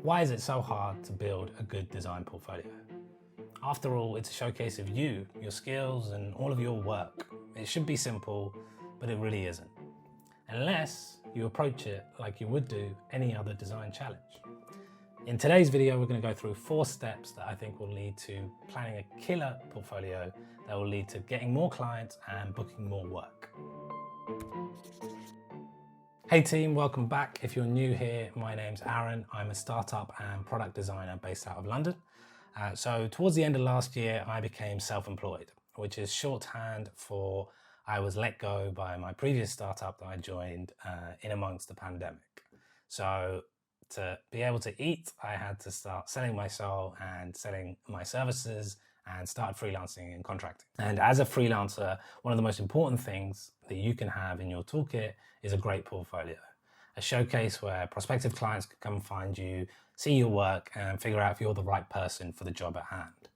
Why is it so hard to build a good design portfolio? After all, it's a showcase of you, your skills, and all of your work. It should be simple, but it really isn't. Unless you approach it like you would do any other design challenge. In today's video, we're going to go through 4 steps that I think will lead to planning a killer portfolio that will lead to getting more clients and booking more work. Hey team, welcome back. If you're new here, my name's Aaron. I'm a startup and product designer based out of London. So towards the end of last year, I became self-employed, which is shorthand for I was let go by my previous startup that I joined in amongst the pandemic. So to be able to eat, I had to start selling my soul and selling my services and start freelancing and contracting. And as a freelancer, one of the most important things that you can have in your toolkit is a great portfolio. A showcase where prospective clients can come find you, see your work and figure out if you're the right person for the job at hand.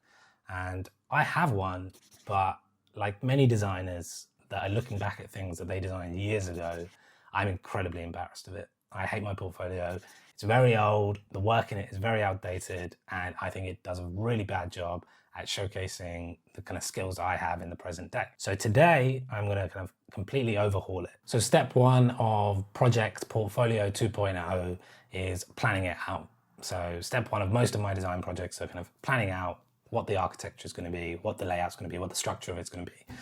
And I have one, but like many designers that are looking back at things that they designed years ago, I'm incredibly embarrassed of it. I hate my portfolio. It's very old, the work in it is very outdated, and I think it does a really bad job at showcasing the kind of skills I have in the present day. So today, I'm going to kind of completely overhaul it. So step 1 of Project Portfolio 2.0 is planning it out. So step 1 of most of my design projects are kind of planning out what the architecture is going to be, what the layout's going to be, what the structure of it's going to be.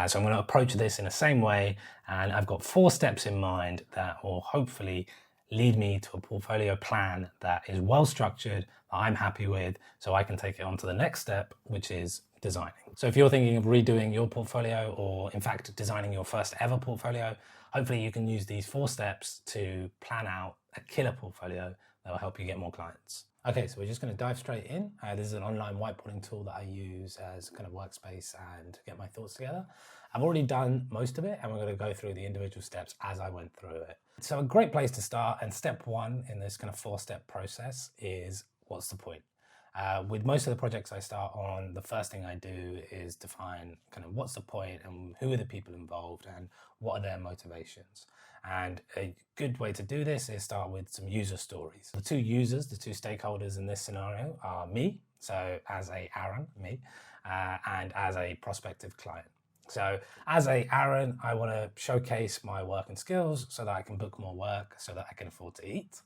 So I'm going to approach this in the same way, and I've got 4 steps in mind that will hopefully lead me to a portfolio plan that is well structured, that I'm happy with, so I can take it on to the next step, which is designing. So if you're thinking of redoing your portfolio, or in fact designing your first ever portfolio, hopefully you can use these 4 steps to plan out a killer portfolio that will help you get more clients. Okay, so we're just going to dive straight in. This is an online whiteboarding tool that I use as kind of workspace and to get my thoughts together. I've already done most of it, and we're going to go through the individual steps as I went through it. So a great place to start, and step 1 in this kind of 4-step process is what's the point? With most of the projects I start on, the first thing I do is define kind of what's the point and who are the people involved and what are their motivations. And a good way to do this is start with some user stories. The 2 users, the 2 stakeholders in this scenario are me, so as a Aaron, me, and as a prospective client. So as a Aaron, I want to showcase my work and skills so that I can book more work, so that I can afford to eat.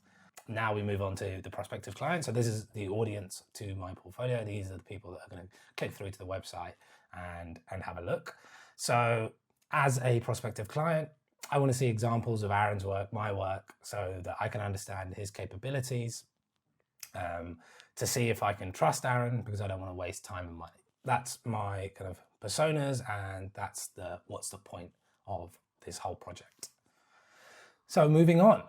Now we move on to the prospective client. So this is the audience to my portfolio. These are the people that are going to click through to the website and have a look. So as a prospective client, I want to see examples of Aaron's work, my work, so that I can understand his capabilities, to see if I can trust Aaron, because I don't want to waste time and money. That's my kind of personas, and that's what's the point of this whole project. So moving on,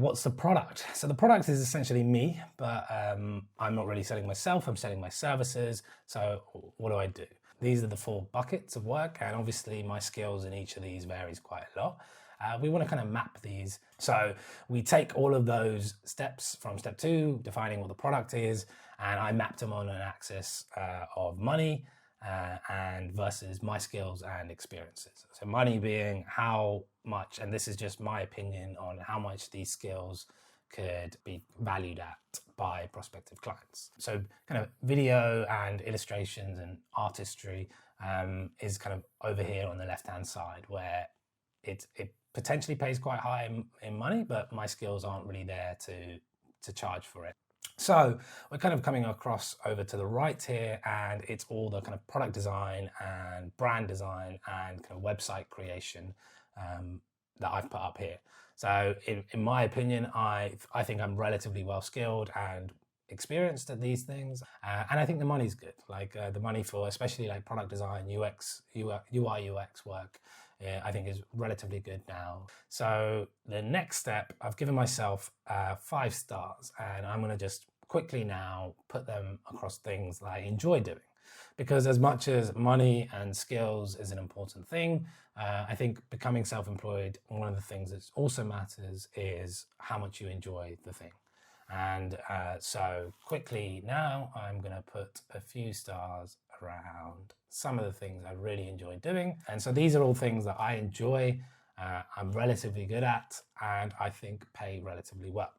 what's the product? So the product is essentially me, but I'm not really selling myself, I'm selling my services. So what do? These are the 4 buckets of work, and obviously my skills in each of these varies quite a lot. We want to kind of map these. So we take all of those steps from step 2, defining what the product is, and I mapped them on an axis of money and versus my skills and experiences. So money being how much, and this is just my opinion on how much these skills could be valued at by prospective clients. So kind of video and illustrations and artistry is kind of over here on the left-hand side, where it potentially pays quite high in money, but my skills aren't really there to charge for it. So we're kind of coming across over to the right here, and it's all the kind of product design and brand design and kind of website creation that I've put up here. So in my opinion, I think I'm relatively well skilled and experienced at these things, and I think the money's good. Like the money for especially like product design, UX, UI, UX work, I think is relatively good now. So the next step, I've given myself 5 stars, and I'm going to just quickly now put them across things that I enjoy doing. Because as much as money and skills is an important thing, I think becoming self-employed, one of the things that also matters is how much you enjoy the thing. And so quickly now, I'm going to put a few stars around some of the things I really enjoy doing. And so these are all things that I enjoy, I'm relatively good at, and I think pay relatively well.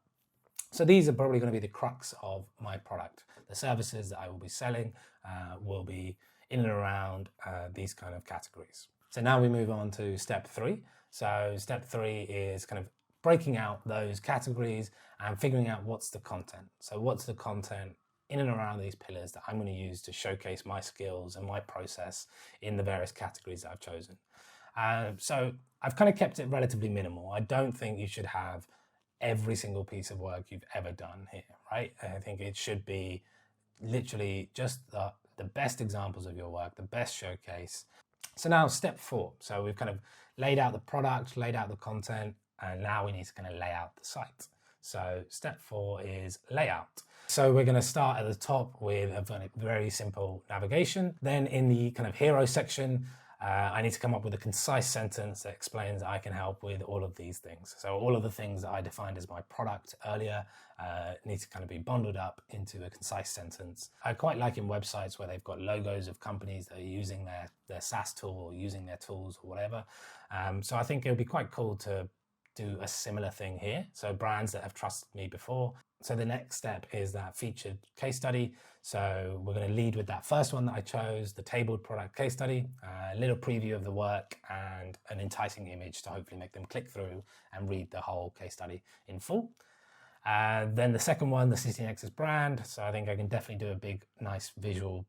So these are probably going to be the crux of my product. The services that I will be selling will be in and around these kind of categories. So now we move on to step 3. So step 3 is kind of breaking out those categories and figuring out what's the content. So what's the content in and around these pillars that I'm going to use to showcase my skills and my process in the various categories that I've chosen. So I've kind of kept it relatively minimal. I don't think you should have every single piece of work you've ever done here, right? I think it should be literally just the best examples of your work, the best showcase. So now step 4. So we've kind of laid out the product, laid out the content, and now we need to kind of lay out the site. So step 4 is layout. So we're going to start at the top with a very simple navigation. Then in the kind of hero section, I need to come up with a concise sentence that explains I can help with all of these things. So all of the things that I defined as my product earlier need to kind of be bundled up into a concise sentence. I quite like in websites where they've got logos of companies that are using their SaaS tool or using their tools or whatever. So I think it would be quite cool to do a similar thing here. So brands that have trusted me before. So the next step is that featured case study. So we're going to lead with that first one that I chose, the tabled product case study, a little preview of the work and an enticing image to hopefully make them click through and read the whole case study in full. Then the second one, the City Nexus brand. So I think I can definitely do a big, nice visual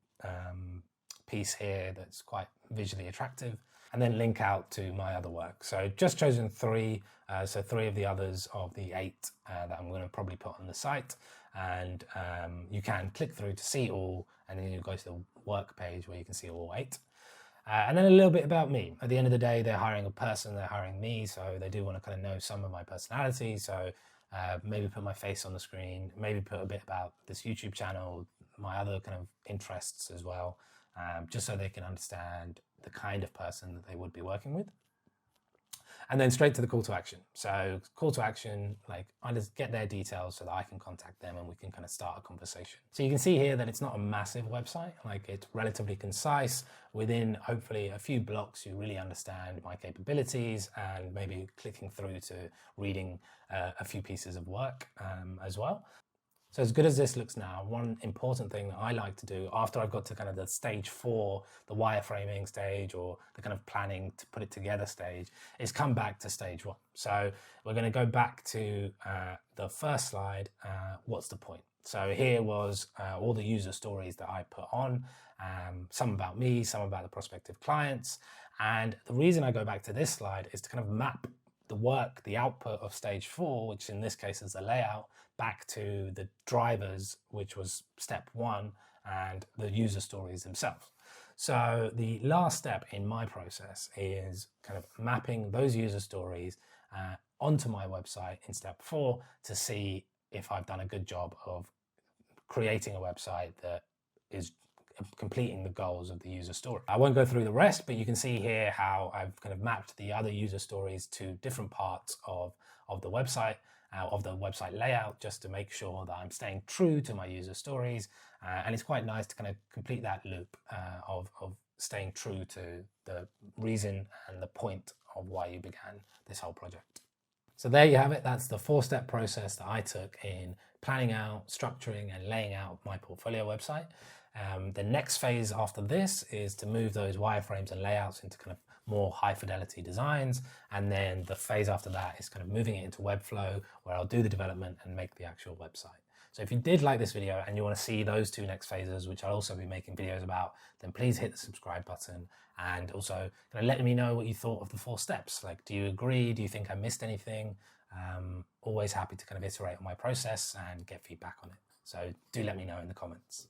piece here that's quite visually attractive, and then link out to my other work. So just chosen 3, so 3 of the others of the 8 that I'm going to probably put on the site, and you can click through to see all, and then you go to the work page where you can see all 8. And then a little bit about me. At the end of the day, they're hiring a person, they're hiring me, so they do want to kind of know some of my personality. So maybe put my face on the screen, maybe put a bit about this YouTube channel, my other kind of interests as well, just so they can understand the kind of person that they would be working with. And then straight to the call to action. So call to action, like I just get their details so that I can contact them and we can kind of start a conversation. So you can see here that it's not a massive website, like it's relatively concise. Within hopefully a few blocks, you really understand my capabilities and maybe clicking through to reading a few pieces of work as well. So as good as this looks now, one important thing that I like to do after I've got to kind of the stage 4, the wireframing stage or the kind of planning to put it together stage, is come back to stage 1. So we're going to go back to the first slide, what's the point? So here was all the user stories that I put on, some about me, some about the prospective clients. And the reason I go back to this slide is to kind of map the work, the output of stage 4, which in this case is the layout, back to the drivers, which was step 1, and the user stories themselves. So the last step in my process is kind of mapping those user stories onto my website in step 4 to see if I've done a good job of creating a website that is completing the goals of the user story. I won't go through the rest, but you can see here how I've kind of mapped the other user stories to different parts of the website, layout, just to make sure that I'm staying true to my user stories. And it's quite nice to kind of complete that loop of staying true to the reason and the point of why you began this whole project. So there you have it. That's the 4-step process that I took in planning out, structuring and laying out my portfolio website. The next phase after this is to move those wireframes and layouts into kind of more high fidelity designs. And then the phase after that is kind of moving it into Webflow, where I'll do the development and make the actual website. So if you did like this video and you want to see those 2 next phases, which I'll also be making videos about, then please hit the subscribe button, and also kind of let me know what you thought of the 4 steps. Like, do you agree? Do you think I missed anything? Always happy to kind of iterate on my process and get feedback on it. So do let me know in the comments.